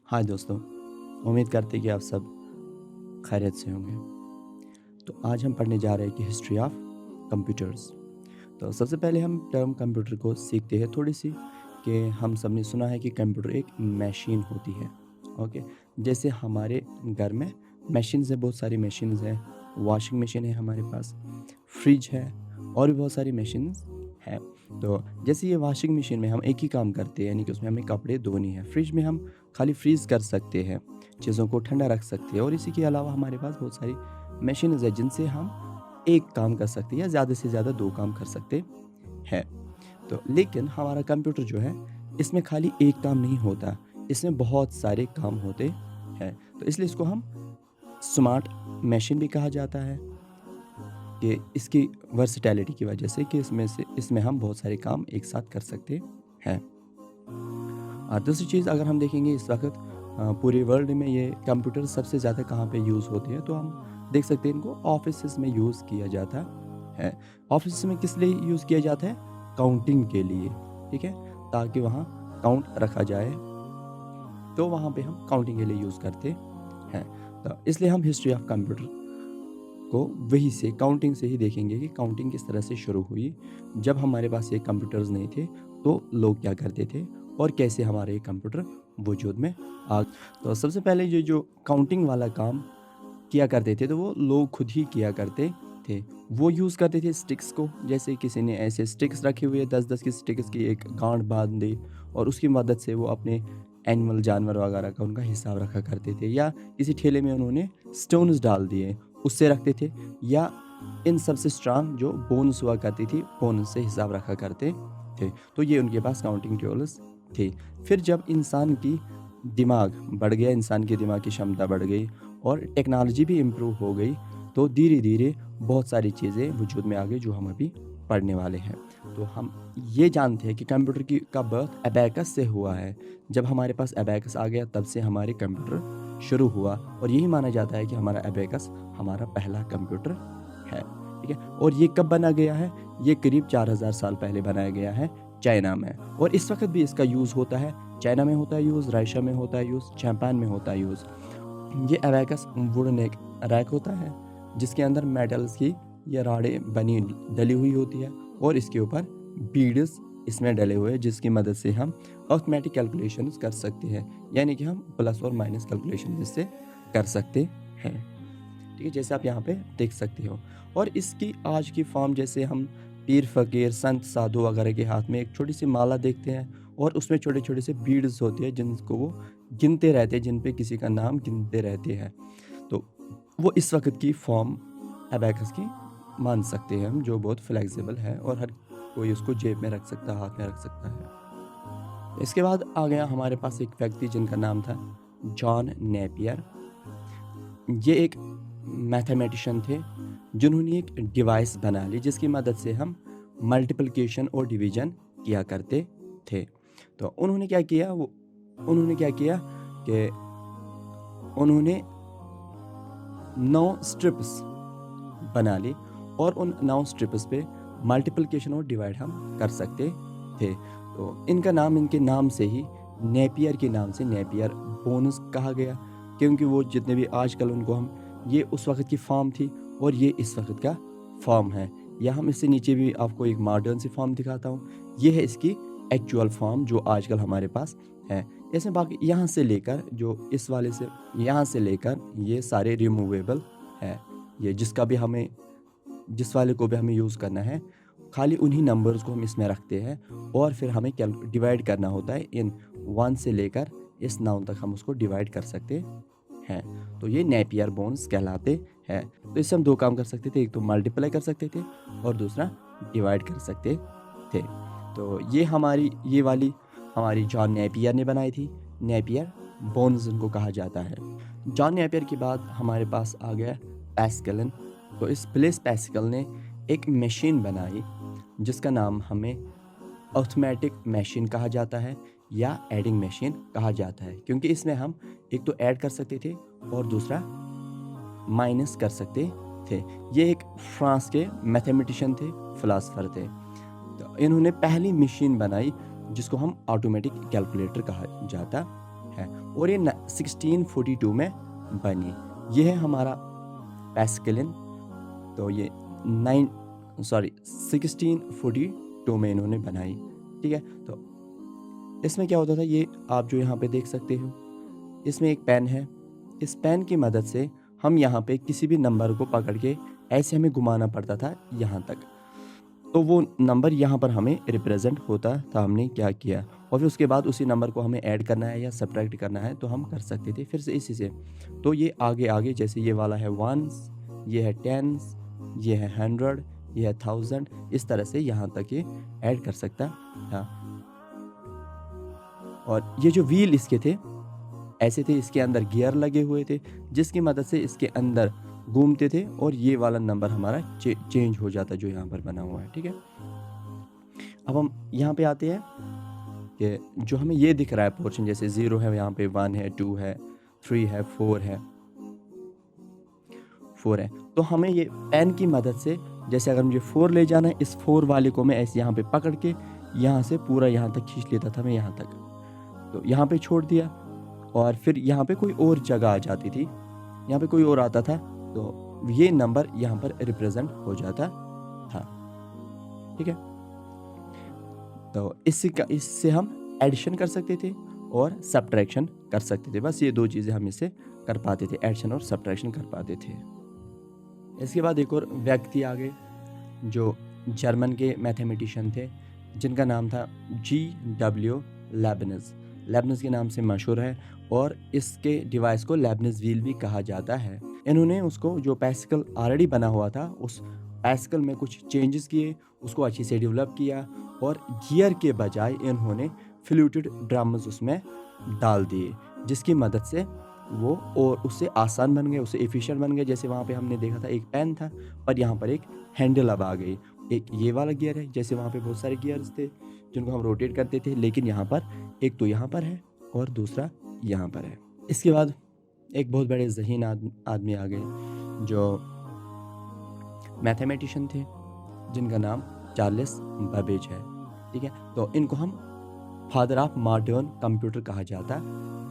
हाय दोस्तों, उम्मीद करते हैं कि आप सब खैरियत से होंगे। तो आज हम पढ़ने जा रहे हैं कि हिस्ट्री ऑफ कंप्यूटर्स। तो सबसे पहले हम टर्म कंप्यूटर को सीखते हैं थोड़ी-सी कि हम सब ने सुना है कि कंप्यूटर एक मशीन होती है, ओके। जैसे हमारे घर में मशीन्स हैं, बहुत सारी मशीन्स हैं, वॉशिंग मशीन है हमारे पास, फ्रिज है और भी बहुत सारी मशीन्स हैं। तो जैसे ये वॉशिंग मशीन में हम एक ही काम करते हैं, यानी कि उसमें हमें कपड़े धोने हैं। फ्रिज में हम खाली फ्रीज़ कर सकते हैं, चीज़ों को ठंडा रख सकते हैं और इसी के अलावा हमारे पास बहुत सारी मशीन्स हैं जिनसे हम एक काम कर सकते हैं या ज़्यादा से ज़्यादा 2 काम कर सकते हैं। तो लेकिन हमारा कंप्यूटर जो है, इसमें खाली एक काम नहीं होता, इसमें बहुत सारे काम होते हैं। तो इसलिए इसको हम स्मार्ट मशीन भी कहा जाता है कि इसकी वर्सेटैलिटी की वजह से कि इसमें हम बहुत सारे काम एक साथ कर सकते हैं। और दूसरी चीज़ अगर हम देखेंगे इस वक़्त पूरे वर्ल्ड में ये कंप्यूटर सबसे ज़्यादा कहाँ पे यूज़ होते हैं, तो हम देख सकते हैं इनको ऑफ़िसेज़ में यूज़ किया जाता है। ऑफ़िस में किस लिए यूज़ किया जाता है? काउंटिंग के लिए, ठीक है? ताकि वहाँ काउंट रखा जाए, तो वहाँ पे हम काउंटिंग के लिए यूज़ करते हैं। तो इसलिए हम हिस्ट्री ऑफ कंप्यूटर को वही से काउंटिंग से ही देखेंगे कि काउंटिंग किस तरह से शुरू हुई। जब हमारे पास ये कंप्यूटर्स नहीं थे, तो लोग क्या करते थे और कैसे हमारे ये कंप्यूटर वजूद में आ। तो सबसे पहले ये जो काउंटिंग वाला काम किया करते थे, तो वो लोग खुद ही किया करते थे। वो यूज़ करते थे स्टिक्स को, जैसे किसी ने ऐसे स्टिक्स रखे हुए 10-10 की स्टिक्स की एक गाँठ बाँध दी और उसकी मदद से वो अपने एनिमल जानवर वगैरह का उनका हिसाब रखा करते थे, या किसी ठेले में उन्होंने स्टोन्स डाल दिए, उससे रखते थे, या इन सबसे स्ट्रांग जो बोन्स हुआ करती थी, बोन्स से हिसाब रखा करते थे। तो ये उनके पास काउंटिंग टूल्स थे। फिर जब इंसान की दिमाग बढ़ गया, इंसान की दिमाग की क्षमता बढ़ गई और टेक्नोलॉजी भी इम्प्रूव हो गई, तो धीरे-धीरे बहुत सारी चीज़ें वजूद में आ गई जो हम अभी पढ़ने वाले हैं। तो हम ये जानते हैं कि कंप्यूटर की का बर्थ अबेकस से हुआ है। जब हमारे पास अबेकस आ गया, तब से हमारे कंप्यूटर शुरू हुआ और यही माना जाता है कि हमारा अबेकस हमारा पहला कंप्यूटर है, ठीक है? और ये कब बना गया है? ये करीब 4000 साल पहले बनाया गया है चाइना में, और इस वक़्त भी इसका यूज़ होता है। चाइना में होता है यूज़, रशिया में होता है यूज़, जापान में होता है यूज़। ये अबेकस वुडन एक रैक होता है, जिसके अंदर मेटल्स की ये राडें बनी डली हुई होती है और इसके ऊपर बीड्स इसमें डले हुए हैं, जिसकी मदद से हम अर्थमेटिक कैलकुलेशंस कर सकते हैं, यानी कि हम प्लस और माइनस कैलकुलेशन इससे कर सकते हैं, ठीक है? जैसे आप यहाँ पे देख सकते हो। और इसकी आज की फॉर्म, जैसे हम पीर फ़कीर, संत, साधु वगैरह के हाथ में एक छोटी-सी माला देखते हैं और उसमें छोटे-छोटे से बीड्स होते हैं जिनको वो गिनते रहते हैं, जिन पे किसी का नाम गिनते रहते हैं। तो वो इस वक़्त की फॉर्म अबेकस की मान सकते हैं हम, जो बहुत फ्लेक्सिबल है और हर कोई उसको जेब में रख सकता है, हाथ में रख सकता है। इसके बाद आ गया हमारे पास एक व्यक्ति जिनका नाम था जॉन नेपियर। ये एक मैथमेटिशियन थे जिन्होंने एक डिवाइस बना ली जिसकी मदद से हम मल्टीप्लिकेशन और डिवीजन किया करते थे। तो उन्होंने क्या किया कि उन्होंने 9 स्ट्रिप्स बना ली और उन 9 स्ट्रिप्स पे मल्टीप्लिकेशन और डिवाइड हम कर सकते थे। तो इनका नाम, इनके नाम से ही, नेपियर के नाम से नेपियर बोन्स कहा गया, क्योंकि वो जितने भी आजकल उनको हम, ये उस वक़्त की फॉर्म थी और ये इस वक़्त का फॉर्म है। या हम इससे नीचे भी आपको एक मॉडर्न सी फॉर्म दिखाता हूँ। ये है इसकी एक्चुअल फॉर्म जो आजकल हमारे पास है। इसमें बाकी यहाँ से लेकर जो इस वाले से यहाँ से लेकर ये सारे रिमूवेबल है। ये जिस वाले को भी हमें यूज़ करना है, खाली उन्हीं नंबर्स को हम इसमें रखते हैं और फिर हमें डिवाइड करना होता है। इन 1 से लेकर इस 9 तक हम उसको डिवाइड कर सकते हैं। तो ये नेपियर बोन्स कहलाते हैं। तो इससे हम 2 काम कर सकते थे, एक तो मल्टीप्लाई कर सकते थे और दूसरा डिवाइड कर सकते थे। तो ये वाली हमारी जॉन नेपियर ने बनाई थी। नेपियर बोन्स इनको कहा जाता है। जॉन नेपियर के बाद हमारे पास आ गया पैस्कल। तो इस ब्लेस पैस्कल ने एक मशीन बनाई जिसका नाम हमें अर्थमेटिक मशीन कहा जाता है या एडिंग मशीन कहा जाता है, क्योंकि इसमें हम एक तो ऐड कर सकते थे और दूसरा माइनस कर सकते थे। ये एक फ्रांस के मैथमेटिशियन थे, फिलासफर थे। तो इन्होंने पहली मशीन बनाई जिसको हम ऑटोमेटिक कैलकुलेटर कहा जाता है और ये 1642 में बनी। ये है हमारा पैस्कलिन। तो ये 1642 में इन्होंने बनाई, ठीक है। तो इसमें क्या होता था, ये आप जो यहाँ पे देख सकते हो, इसमें एक पेन है। इस पेन की मदद से हम यहाँ पे किसी भी नंबर को पकड़ के ऐसे हमें घुमाना पड़ता था यहाँ तक, तो वो नंबर यहाँ पर हमें रिप्रेजेंट होता था। हमने क्या किया और फिर उसके बाद उसी नंबर को हमें ऐड करना है या सब्ट्रैक्ट करना है तो हम कर सकते थे फिर से इसी से। तो ये आगे आगे जैसे ये वाला है वंस, ये है टेंस, ये है 100, ये है 1000, इस तरह से यहाँ तक ये ऐड कर सकता था। और ये जो व्हील इसके थे ऐसे थे, इसके अंदर गियर लगे हुए थे जिसकी मदद से इसके अंदर घूमते थे और ये वाला नंबर हमारा चेंज हो जाता जो यहाँ पर बना हुआ है, ठीक है। अब हम यहाँ पे आते हैं कि जो हमें ये दिख रहा है पोर्शन, जैसे 0 है, यहाँ पे 1 है, 2 है, 3 है, 4 है, तो हमें ये पेन की मदद से, जैसे अगर मुझे 4 ले जाना है, इस 4 वाले को मैं ऐसे यहाँ पे पकड़ के यहाँ से पूरा यहाँ तक खींच लेता था मैं यहाँ तक, तो यहाँ पे छोड़ दिया और फिर यहाँ पे कोई और जगह आ जाती थी, यहाँ पे कोई और आता था तो ये नंबर यहाँ पर रिप्रेजेंट हो जाता था, ठीक है। तो इससे हम एडिशन कर सकते थे और सब्ट्रैक्शन कर सकते थे, बस ये दो चीज़ें हम इससे कर पाते थे, एडिशन और सब्ट्रैक्शन कर पाते थे। इसके बाद एक और व्यक्ति आ गए जो जर्मन के मैथमेटिशियन थे जिनका नाम था G.W. लेबनिज़ के नाम से मशहूर है और इसके डिवाइस को लेबनिज़ व्हील भी कहा जाता है। इन्होंने उसको जो पैस्कल ऑलरेडी बना हुआ था उस पैस्कल में कुछ चेंजेस किए, उसको अच्छे से डेवलप किया और गियर के बजाय इन्होंने फ्लूटेड ड्रम्स उसमें डाल दिए जिसकी मदद से वो और उससे आसान बन गए, उससे एफिशिएंट बन गए। जैसे वहाँ पे हमने देखा था एक पेन था पर यहाँ पर एक हैंडल अब आ गई, एक ये वाला गियर है, जैसे वहाँ पे बहुत सारे गियर्स थे जिनको हम रोटेट करते थे, लेकिन यहाँ पर एक तो यहाँ पर है और दूसरा यहाँ पर है। इसके बाद एक बहुत बड़े ज़हीन आदमी आ गए जो मैथमेटिशियन थे जिनका नाम चार्ल्स बेबेज है, ठीक है। तो इनको हम फादर ऑफ मॉडर्न कंप्यूटर कहा जाता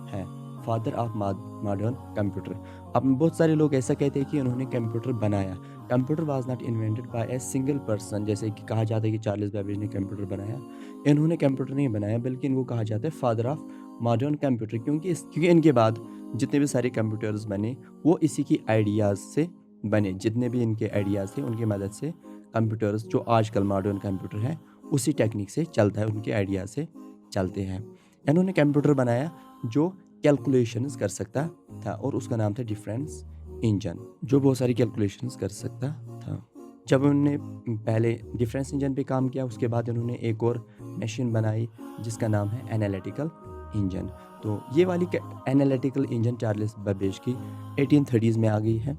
है, फादर ऑफ मॉडर्न कंप्यूटर। अब बहुत सारे लोग ऐसा कहते हैं कि उन्होंने कंप्यूटर बनाया। Computer was not invented by a single person, जैसे कि कहा जाता है कि चार्ल्स बेबेज ने कंप्यूटर बनाया। इन्होंने कंप्यूटर नहीं बनाया बल्कि इनको कहा जाता है फादर ऑफ मॉडर्न कंप्यूटर, क्योंकि इनके बाद जितने भी सारे कंप्यूटर्स बने वो इसी की आइडियाज़ से बने। जितने भी इनके आइडियाज़ थे उनकी मदद से कंप्यूटर्स जो आजकल मॉडर्न कंप्यूटर है उसी टेक्निक से चलता है, उनके आइडिया से चलते हैं। इन्होंने कंप्यूटर बनाया जो कैलकुलेशंस कर सकता था और उसका नाम था डिफरेंस इंजन, जो बहुत सारी कैलकुलेशंस कर सकता था। जब उन्होंने पहले डिफरेंस इंजन पे काम किया उसके बाद उन्होंने एक और मशीन बनाई जिसका नाम है एनालिटिकल इंजन। तो ये वाली एनालिटिकल इंजन चार्ल्स बेबेज की 1830s में आ गई है।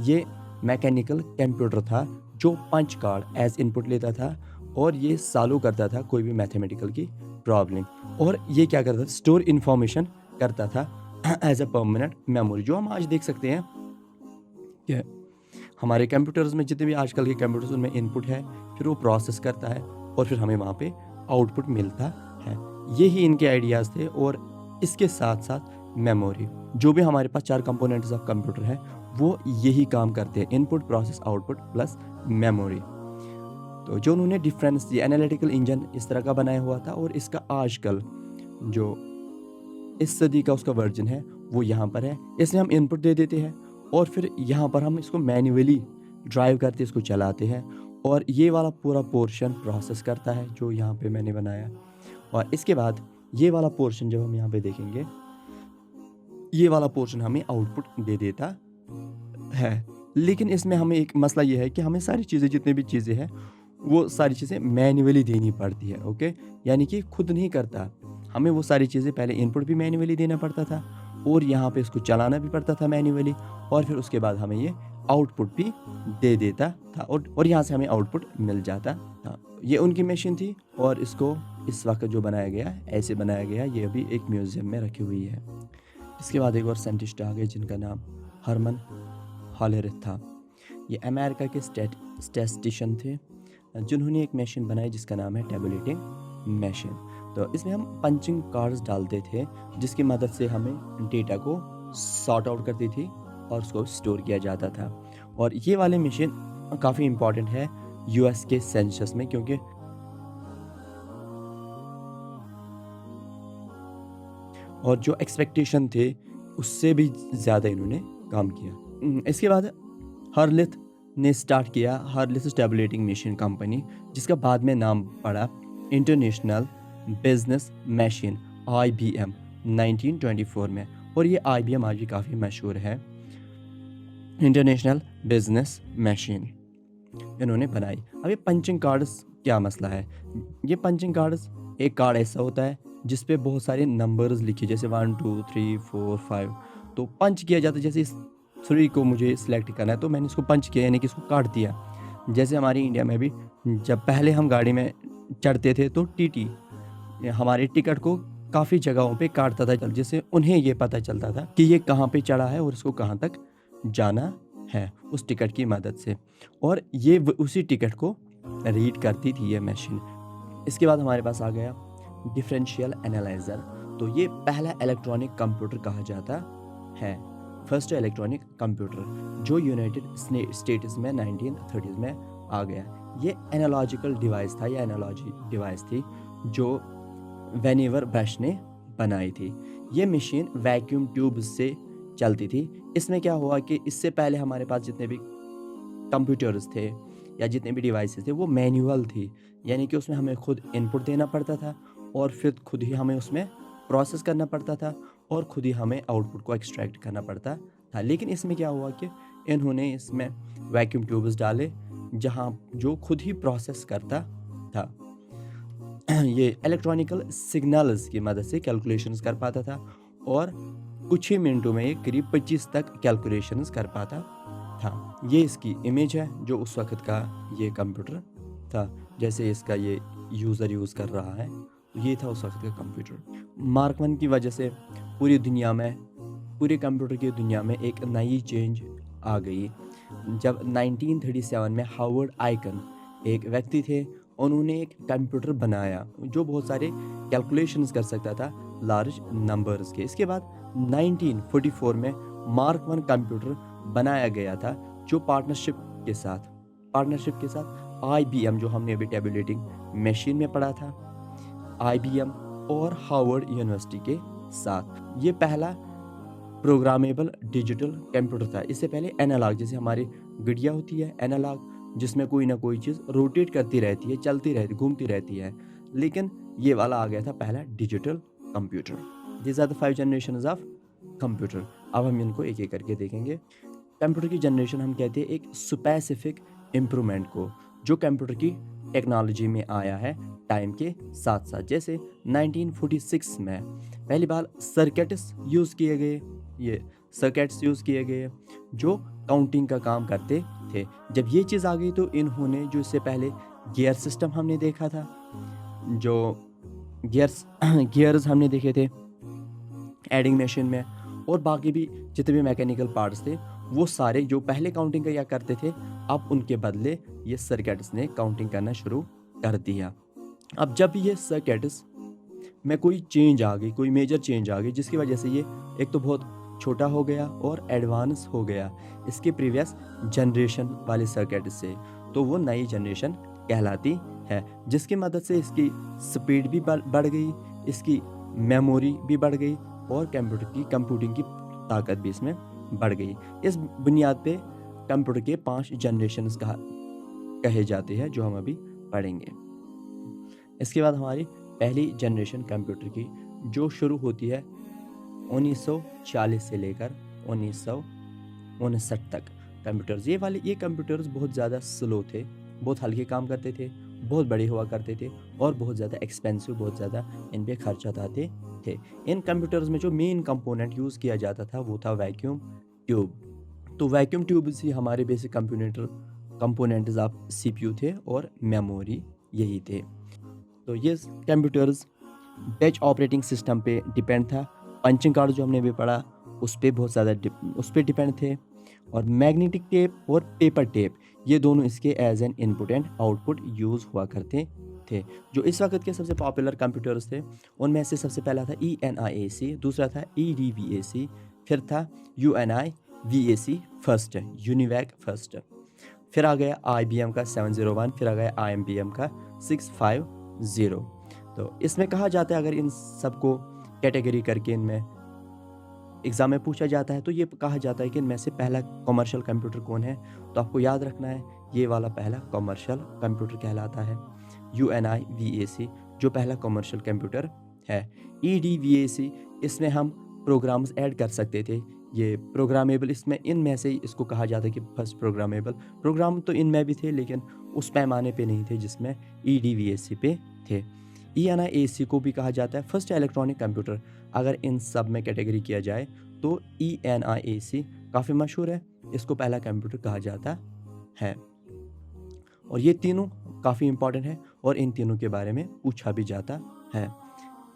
ये मैकेनिकल कंप्यूटर था जो पंच कार्ड एज इनपुट लेता था और ये सॉल्व करता था कोई भी मैथमेटिकल की प्रॉब्लम, और ये क्या करता था, स्टोर इन्फॉर्मेशन करता था एज अ परमानेंट मेमोरी। जो हम आज देख सकते हैं कि हमारे कंप्यूटर्स में जितने भी आजकल के कंप्यूटर्स उनमें इनपुट है, फिर वो प्रोसेस करता है और फिर हमें वहाँ पे आउटपुट मिलता है। यही इनके आइडियाज़ थे। और इसके साथ साथ मेमोरी, जो भी हमारे पास 4 कंपोनेंट्स ऑफ कंप्यूटर है वो यही काम करते हैं, input process output plus memory. तो जो उन्होंने डिफरेंस दिया, एनालिटिकल इंजन इस तरह का बनाया हुआ था और इसका आजकल जो इस सदी का उसका वर्जन है वो यहाँ पर है। इसमें हम इनपुट दे देते हैं और फिर यहाँ पर हम इसको मैन्युअली ड्राइव करते इसको चलाते हैं और ये वाला पूरा पोर्शन प्रोसेस करता है जो यहाँ पे मैंने बनाया। और इसके बाद ये वाला पोर्शन जब हम यहाँ पे देखेंगे, ये वाला पोर्शन हमें आउटपुट दे देता है। लेकिन इसमें हमें एक मसला ये है कि हमें सारी चीज़ें, जितनी भी चीज़ें हैं वो सारी चीज़ें मैन्युअली देनी पड़ती है, ओके। यानी कि खुद नहीं करता, हमें वो सारी चीज़ें पहले इनपुट भी मैन्युअली देना पड़ता था और यहाँ पे इसको चलाना भी पड़ता था मैन्युअली, और फिर उसके बाद हमें ये आउटपुट भी दे देता था और यहाँ से हमें आउटपुट मिल जाता था। ये उनकी मशीन थी और इसको इस वक्त जो बनाया गया ऐसे बनाया गया, ये अभी एक म्यूज़ियम में रखी हुई है। इसके बाद एक और साइंटिस्ट आ गए जिनका नाम हरमन हॉलरिथ था। ये अमेरिका के स्टैटिस्टिशियन थे जिन्होंने एक मशीन बनाई जिसका नाम है टेबुलेटिंग मशीन। तो इसमें हम पंचिंग कार्ड्स डालते थे, जिसकी मदद से हमें डेटा को सॉर्ट आउट करती थी और उसको स्टोर किया जाता था। और ये वाली मशीन काफ़ी इम्पॉर्टेंट है यूएस के सेंसस में, क्योंकि और जो एक्सपेक्टेशन थे उससे भी ज़्यादा इन्होंने काम किया। इसके बाद हर्लिथ ने स्टार्ट किया हर्लिथ टेबलेटिंग मशीन कंपनी, जिसका बाद में नाम पड़ा इंटरनेशनल बिजनेस मशीन IBM 1924 में। और ये IBM आज भी काफ़ी मशहूर है। इंटरनेशनल बिजनेस मशीन इन्होंने बनाई। अब ये पंचिंग कार्ड्स क्या मसला है? ये पंचिंग कार्ड्स, एक कार्ड ऐसा होता है जिस पे बहुत सारे नंबर्स लिखे, जैसे 1 2 3 4 5, तो पंच किया जाता है। जैसे इस 3 को मुझे सिलेक्ट करना है तो मैंने इसको पंच किया, यानी कि इसको काट दिया। जैसे हमारी इंडिया में भी जब पहले हम गाड़ी में चढ़ते थे तो टीटी हमारे टिकट को काफ़ी जगहों पे काटता था, जिससे उन्हें ये पता चलता था कि ये कहाँ पे चढ़ा है और इसको कहाँ तक जाना है उस टिकट की मदद से। और ये उसी टिकट को रीड करती थी ये मशीन। इसके बाद हमारे पास आ गया डिफरेंशियल एनालाइजर। तो ये पहला इलेक्ट्रॉनिक कंप्यूटर कहा जाता है, फर्स्ट इलेक्ट्रॉनिक कंप्यूटर, जो यूनाइटेड स्टेट्स में 1930s में आ गया। ये एनालॉजिकल डिवाइस था, या एनालॉजी डिवाइस थी जो वेनिवर ब्रश ने बनाई थी। ये मशीन वैक्यूम ट्यूब से चलती थी। इसमें क्या हुआ कि इससे पहले हमारे पास जितने भी कंप्यूटर्स थे या जितने भी डिवाइसेस थे वो मैनुअल थी, यानी कि उसमें हमें खुद इनपुट देना पड़ता था और फिर खुद ही हमें उसमें प्रोसेस करना पड़ता था और खुद ही हमें आउटपुट को एक्सट्रैक्ट करना पड़ता था। लेकिन इसमें क्या हुआ कि इन्होंने इसमें वैक्यूम ट्यूब्स डाले जहाँ जो खुद ही प्रोसेस करता था। ये इलेक्ट्रॉनिकल सिग्नल्स की मदद से कैलकुलेशंस कर पाता था और कुछ ही मिनटों में ये करीब 25 तक कैलकुलेशंस कर पाता था। ये इसकी इमेज है जो उस वक्त का ये कंप्यूटर था, जैसे इसका ये यूज़र यूज़ कर रहा है। ये था उस वक्त का कंप्यूटर। मार्क 1 की वजह से पूरी दुनिया में, पूरे कंप्यूटर की दुनिया में एक नई चेंज आ गई। जब 1937 में हावर्ड आइकन एक व्यक्ति थे, उन्होंने एक कंप्यूटर बनाया जो बहुत सारे कैलकुलेशंस कर सकता था लार्ज नंबर्स के। इसके बाद 1944 में मार्क 1 कंप्यूटर बनाया गया था, जो पार्टनरशिप के साथ IBM, जो हमने अभी टेबुलेटिंग मशीन में पढ़ा था, IBM और हार्वर्ड यूनिवर्सिटी के साथ। ये पहला प्रोग्रामेबल डिजिटल कंप्यूटर था। इससे पहले एनालॉग, जैसे हमारी घड़ियाँ होती है एनालॉग, जिसमें कोई ना कोई चीज़ रोटेट करती रहती है, चलती रहती, घूमती रहती है, लेकिन ये वाला आ गया था पहला digital computer. These are the 5 generations of computer. अब हम इनको एक एक करके देखेंगे। कंप्यूटर की जनरेशन हम कहते हैं एक स्पेसिफिक इम्प्रूवमेंट को, जो कंप्यूटर की टेक्नोलॉजी में आया है टाइम के साथ साथ। जैसे 1946 में पहली बार सर्किट्स यूज़ किए गए, ये सर्किट्स यूज़ किए गए जो काउंटिंग का काम करते थे। जब ये चीज़ आ गई तो इन्होंने, जो इससे पहले गियर सिस्टम हमने देखा था, जो गियर्स हमने देखे थे एडिंग मशीन में, और बाकी भी जितने भी मैकेनिकल पार्ट्स थे, वो सारे जो पहले काउंटिंग किया करते थे, अब उनके बदले ये सर्किट्स ने काउंटिंग करना शुरू कर दिया। अब जब ये सर्किट्स में कोई चेंज आ गई, कोई मेजर चेंज आ गई, जिसकी वजह से ये एक तो बहुत छोटा हो गया और एडवांस हो गया इसके प्रीवियस जनरेशन वाले सर्किट से, तो वो नई जनरेशन कहलाती है, जिसकी मदद से इसकी स्पीड भी बढ़ गई, इसकी मेमोरी भी बढ़ गई और कंप्यूटिंग की ताकत भी इसमें बढ़ गई। इस बुनियाद पे कंप्यूटर के 5 जनरेशन्स कहे जाते हैं, जो हम अभी पढ़ेंगे। इसके बाद हमारी पहली जनरेशन कंप्यूटर की, जो शुरू होती है 1940 से लेकर 1959 तक। कंप्यूटर्स ये कंप्यूटर्स बहुत ज़्यादा स्लो थे, बहुत हल्के काम करते थे, बहुत बड़े हुआ करते थे और बहुत ज़्यादा एक्सपेंसिव, बहुत ज़्यादा इन पे खर्चा आते थे। इन कंप्यूटर्स में जो मेन कंपोनेंट यूज़ किया जाता था वो था वैक्यूम ट्यूब। तो वैक्यूम ट्यूब से हमारे बेसिक कंपोनेंट्स ऑफ CPU थे और मेमोरी यही थे। तो ये कंप्यूटर्स बैच ऑपरेटिंग सिस्टम पे डिपेंड था। पंचिंग कार्ड जो हमने भी पढ़ा उस पर बहुत ज़्यादा उस पर डिपेंड थे, और मैग्नेटिक टेप और पेपर टेप, ये दोनों इसके as an input and output use हुआ करते थे। जो इस वक्त के सबसे पॉपुलर कंप्यूटर्स थे उनमें से सबसे पहला था ENIAC, दूसरा था EDVAC, फिर था UNIVAC फर्स्ट, यूनिवैक फर्स्ट, फिर आ गया IBM का 701, फिर आ गया IBM का 650। तो इसमें कहा जाता है, अगर इन सबको कैटेगरी करके इनमें एग्ज़ाम में पूछा जाता है तो ये कहा जाता है कि इनमें से पहला कमर्शियल कंप्यूटर कौन है। तो आपको याद रखना है ये वाला पहला कमर्शियल कंप्यूटर कहलाता है UNIVAC, जो पहला कमर्शियल कंप्यूटर है। EDVAC, इसमें हम प्रोग्राम्स ऐड कर सकते थे, ये प्रोग्रामेबल, इसमें इनमें से इसको कहा जाता है कि फर्स्ट प्रोग्रामेबल। प्रोग्राम तो इनमें भी थे लेकिन उस पैमाने पे नहीं थे जिसमें EDVAC पे थे। ENIAC को भी कहा जाता है फर्स्ट इलेक्ट्रॉनिक कंप्यूटर। अगर इन सब में कैटेगरी किया जाए तो ENIAC काफ़ी मशहूर है, इसको पहला कंप्यूटर कहा जाता है। और ये तीनों काफ़ी इंपॉर्टेंट है और इन तीनों के बारे में पूछा भी जाता है।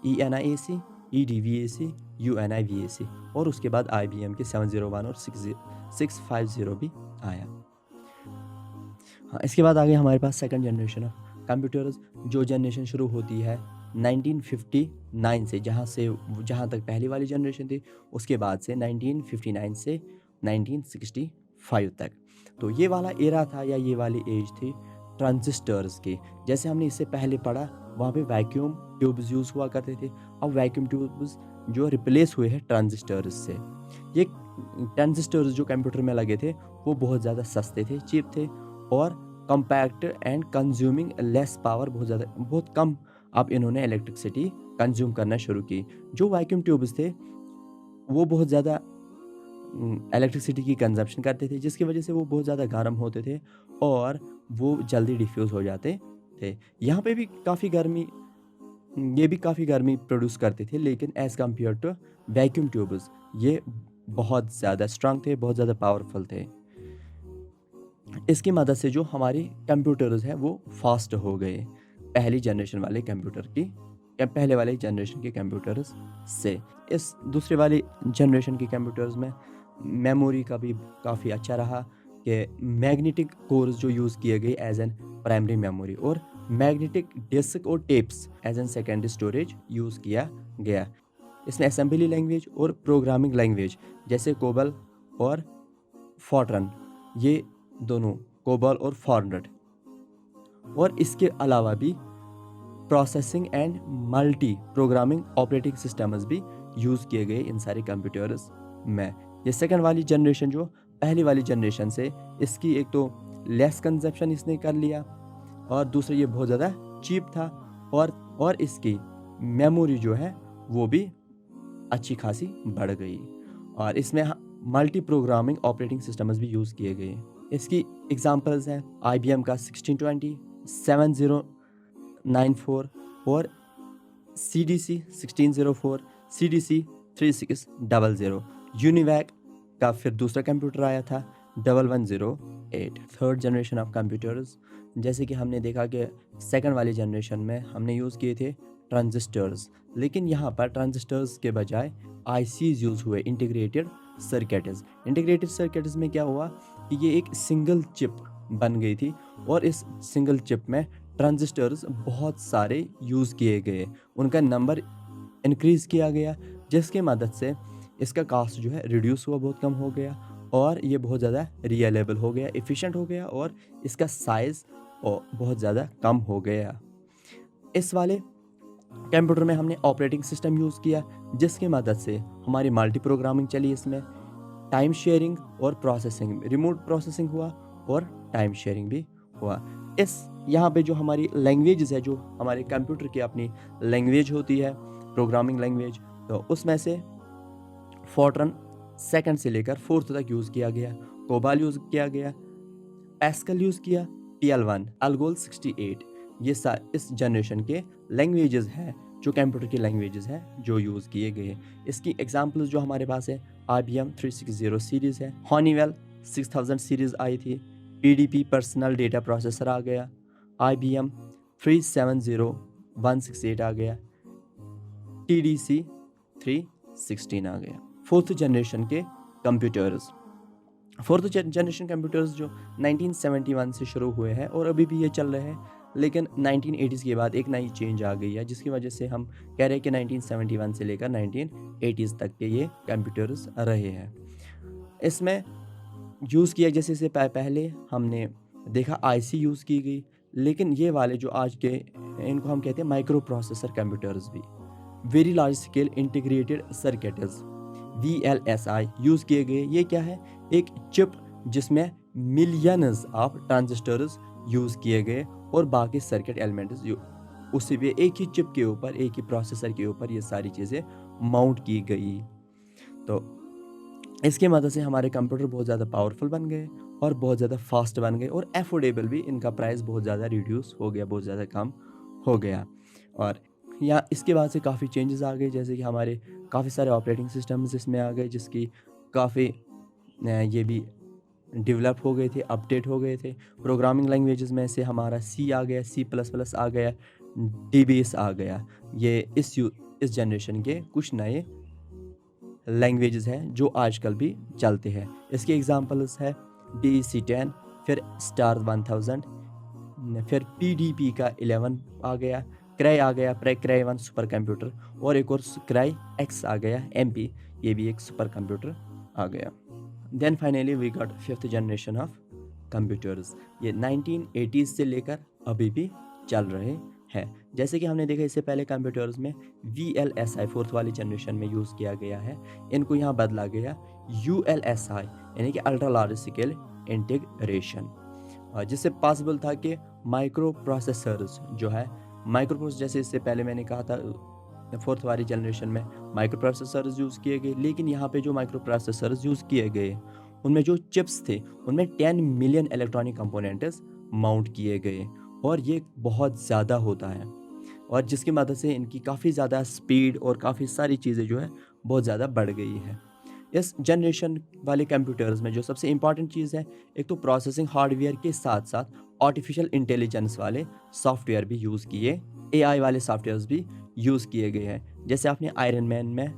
ENIAC, EDVAC, UNIVAC, और उसके बाद IBM के 701 और 650 भी आया। हाँ, इसके बाद आगे हमारे पास सेकंड जनरेशन ऑफ कंप्यूटर्स, जो जनरेशन शुरू होती है 1959 से, जहाँ तक पहली वाली जनरेशन थी, उसके बाद से 1959 से 1965 तक। तो ये वाला एरा था या ये वाली एज थी ट्रांजिस्टर्स की। जैसे हमने इससे पहले पढ़ा, वहाँ पे वैक्यूम ट्यूब्स यूज़ हुआ करते थे। अब वैक्यूम ट्यूब्स जो रिप्लेस हुए हैं ट्रांजिस्टर्स से। ये ट्रांजिस्टर्स जो कंप्यूटर में लगे थे वो बहुत ज़्यादा सस्ते थे, चीप थे और compact and consuming less power, बहुत कम अब इन्होंने इलेक्ट्रिसिटी कंज्यूम करना शुरू की। जो वैक्यूम ट्यूब्स थे वो बहुत ज़्यादा इलेक्ट्रिसिटी की कंजप्शन करते थे, जिसकी वजह से वो बहुत ज़्यादा गर्म होते थे और वो जल्दी डिफ्यूज़ हो जाते थे। यहाँ पे भी काफ़ी गर्मी, ये भी काफ़ी गर्मी प्रोड्यूस करते थे, लेकिन as compared to vacuum tubes ये बहुत ज़्यादा स्ट्रांग थे, बहुत ज़्यादा पावरफुल थे। इसकी मदद से जो हमारे कंप्यूटर्स हैं वो फास्ट हो गए पहली जनरेशन वाले कंप्यूटर की, या पहले वाले जनरेशन के कंप्यूटर्स से। इस दूसरे वाले जनरेशन के कंप्यूटर्स में मेमोरी का भी काफ़ी अच्छा रहा कि मैग्नेटिक कोर्स जो यूज़ किए गए एज एन प्राइमरी मेमोरी, और मैग्नेटिक डिस्क और tapes as an secondary storage use किया गया। इसमें असेंबली लैंग्वेज और प्रोग्रामिंग लैंग्वेज जैसे कोबल और फॉर्ट्रन, ये दोनों कोबल और फॉर्ट्रन, और इसके अलावा भी processing and multi programming operating systems भी यूज़ किए गए इन सारे कंप्यूटर्स में। ये सेकंड वाली जनरेशन जो पहली वाली जनरेशन से, इसकी एक तो लेस कंजप्शन इसने कर लिया और दूसरा ये बहुत ज़्यादा चीप था, और इसकी मेमोरी जो है वो भी अच्छी खासी बढ़ गई, और इसमें मल्टी प्रोग्रामिंग ऑपरेटिंग सिस्टम्स भी यूज़ किए गए। इसकी एग्जांपल्स हैं IBM का 1620, 7094 और CDC 1604, CDC 3600। यूनिवैक का फिर दूसरा कंप्यूटर आया था 1108। थर्ड जनरेशन ऑफ कंप्यूटर्स, जैसे कि हमने देखा कि सेकंड वाली जनरेशन में हमने यूज़ किए थे ट्रांजिस्टर्स, लेकिन यहाँ पर ट्रांजिस्टर्स के बजाय ICs यूज़ हुए, इंटीग्रेटेड सर्किट्स। इंटीग्रेटेड सर्किट्स में क्या हुआ कि ये एक सिंगल चिप बन गई थी, और इस सिंगल चिप में ट्रांजिस्टर्स बहुत सारे यूज़ किए गए, उनका नंबर इंक्रीज़ किया गया, जिसके मदद से इसका कास्ट जो है रिड्यूस हुआ, बहुत कम हो गया, और ये बहुत ज़्यादा रिलायबल हो गया, एफिशिएंट हो गया, और इसका साइज़ बहुत ज़्यादा कम हो गया। इस वाले कंप्यूटर में हमने ऑपरेटिंग सिस्टम यूज़ किया, जिसकी मदद से हमारी मल्टी प्रोग्रामिंग चली, इसमें टाइम शेयरिंग और प्रोसेसिंग, रिमोट प्रोसेसिंग हुआ और टाइम शेयरिंग भी हुआ। इस यहाँ पे जो हमारी लैंग्वेजेस है, जो हमारे कंप्यूटर की अपनी लैंग्वेज होती है, प्रोग्रामिंग लैंग्वेज, तो उसमें से फॉर्ट्रन सेकंड से लेकर फोर्थ तक यूज़ किया गया, कोबाल यूज़ किया गया, पैस्कल यूज़ किया, PL1, अल्गोल 68। ये इस जनरेशन के लैंग्वेजेस हैं, जो कंप्यूटर की लैंग्वेजेस हैं जो यूज़ किए गए। इसकी एग्जांपल्स जो हमारे पास है, IBM 360 सीरीज़ है, हॉनीवेल 6000 सीरीज़ आई थी, PDP पर्सनल डेटा प्रोसेसर आ गया, IBM 370168 आ गया, TDC 316 आ गया। फोर्थ जनरेशन के कंप्यूटर्स, फोर्थ जनरेशन कंप्यूटर्स जो 1971 से शुरू हुए हैं और अभी भी ये चल रहे हैं, लेकिन 1980s के बाद एक नई चेंज आ गई है, जिसकी वजह से हम कह रहे हैं कि 1971 से लेकर 1980s तक के ये कंप्यूटर्स रहे हैं। इसमें यूज़ किया, जैसे से पहले हमने देखा आईसी यूज़ की गई, लेकिन ये वाले जो आज के, इनको हम कहते हैं माइक्रो प्रोसेसर कंप्यूटर्स भी, very large scale integrated circuits, VLSI use किए गए। ये क्या है? एक चिप जिसमें मिलियंस ऑफ ट्रांजिस्टर्स यूज़ किए गए और बाकी सर्किट एलिमेंट्स उसी पे एक ही चिप के ऊपर, एक ही प्रोसेसर के ऊपर ये सारी चीज़ें माउंट की गई। तो इसकी मदद से हमारे कंप्यूटर बहुत ज़्यादा पावरफुल बन गए और बहुत ज़्यादा फास्ट बन गए और अफोर्डेबल भी, इनका प्राइस बहुत ज़्यादा रिड्यूस हो गया, बहुत ज़्यादा कम हो गया। और या इसके बाद से काफ़ी चेंजेस आ गए, जैसे कि हमारे काफ़ी सारे ऑपरेटिंग सिस्टम्स इसमें आ गए, जिसकी काफ़ी ये भी डेवलप हो गए थे, अपडेट हो गए थे। प्रोग्रामिंग लैंग्वेजेस में से हमारा सी आ गया, C++ आ गया, DBase आ गया। ये इस जनरेशन के कुछ नए लैंग्वेजेस हैं जो आजकल भी चलते हैं। इसके एग्जांपल्स है DEC10, फिर स्टार 1000, फिर PDP का 11 आ गया, क्राई आ गया, क्राई 1 सुपर कंप्यूटर, और एक और क्राई X आ गया, MP, ये भी एक सुपर कंप्यूटर आ गया। Then finally we got 5th generation of computers. ये 1980s से लेकर अभी भी चल रहे हैं। जैसे कि हमने देखा, इससे पहले कंप्यूटर्स में VLSI 4th वाली जनरेशन में यूज़ किया गया है, इनको यहाँ बदला गया ULSI, यानी कि अल्ट्रा लार्ज स्केल इंटीग्रेशन, जिससे पॉसिबल था कि माइक्रो प्रोसेसर्स जो है, माइक्रो प्रोसेसर, जैसे इससे पहले मैंने कहा था 4th वाली जनरेशन में माइक्रो प्रोसेसर्स यूज़ किए गए, लेकिन यहाँ पे जो माइक्रो प्रोसेसर्स यूज़ किए गए उनमें जो चिप्स थे उनमें 10 मिलियन इलेक्ट्रॉनिक कंपोनेंट्स माउंट किए गए, और ये बहुत ज़्यादा होता है, और जिसकी मदद से इनकी काफ़ी ज़्यादा स्पीड और काफ़ी सारी चीज़ें जो है बहुत ज़्यादा बढ़ गई है। इस जनरेशन वाले कंप्यूटर्स में जो सबसे इम्पॉर्टेंट चीज़ है, एक तो प्रोसेसिंग हार्डवेयर के साथ साथ आर्टिफिशियल इंटेलिजेंस वाले सॉफ्टवेयर भी यूज़ किए, AI वाले सॉफ्टवेयर्स भी यूज़ किए गए हैं। जैसे आपने आयरन मैन में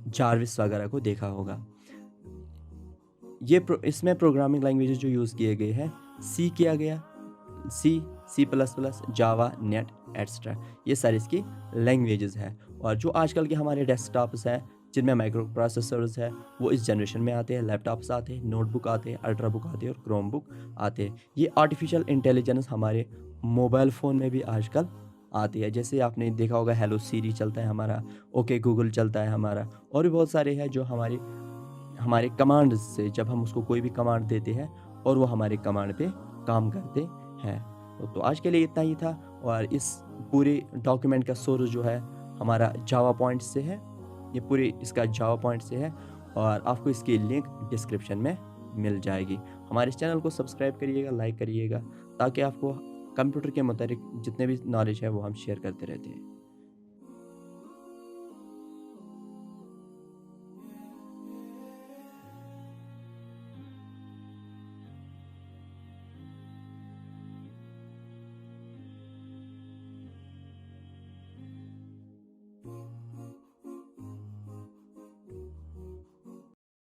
जार्विस वगैरह को देखा होगा। इसमें प्रोग्रामिंग लैंग्वेजेस जो यूज़ किए गए हैं, सी किया गया, C++, जावा, नेट, एट्सट्रा, ये सारी इसकी लैंग्वेजेस हैं। और जो आजकल के हमारे डेस्कटॉप्स हैं जिनमें माइक्रो प्रोसेसर्स है, वो इस जनरेशन में आते हैं। लैपटॉप्स आते हैं, नोटबुक आते हैं, अल्ट्रा बुक आते हैं और क्रोम बुक आते हैं। ये आर्टिफिशियल इंटेलिजेंस हमारे मोबाइल फ़ोन में भी आजकल आती है। जैसे आपने देखा होगा, हेलो सीरी चलता है हमारा, ओके गूगल चलता है हमारा, और भी बहुत सारे हैं जो हमारे कमांड से, जब हम उसको कोई भी कमांड देते हैं और वो हमारे कमांड पे काम करते हैं। तो आज के लिए इतना ही था, और इस पूरे डॉक्यूमेंट का सोर्स जो है हमारा जावा पॉइंट से है, ये पूरी इसका जावा पॉइंट से है, और आपको इसकी लिंक डिस्क्रिप्शन में मिल जाएगी। हमारे इस चैनल को सब्सक्राइब करिएगा, लाइक करिएगा, ताकि आपको कंप्यूटर के मुताबिक जितने भी नॉलेज है वो हम शेयर करते रहते हैं।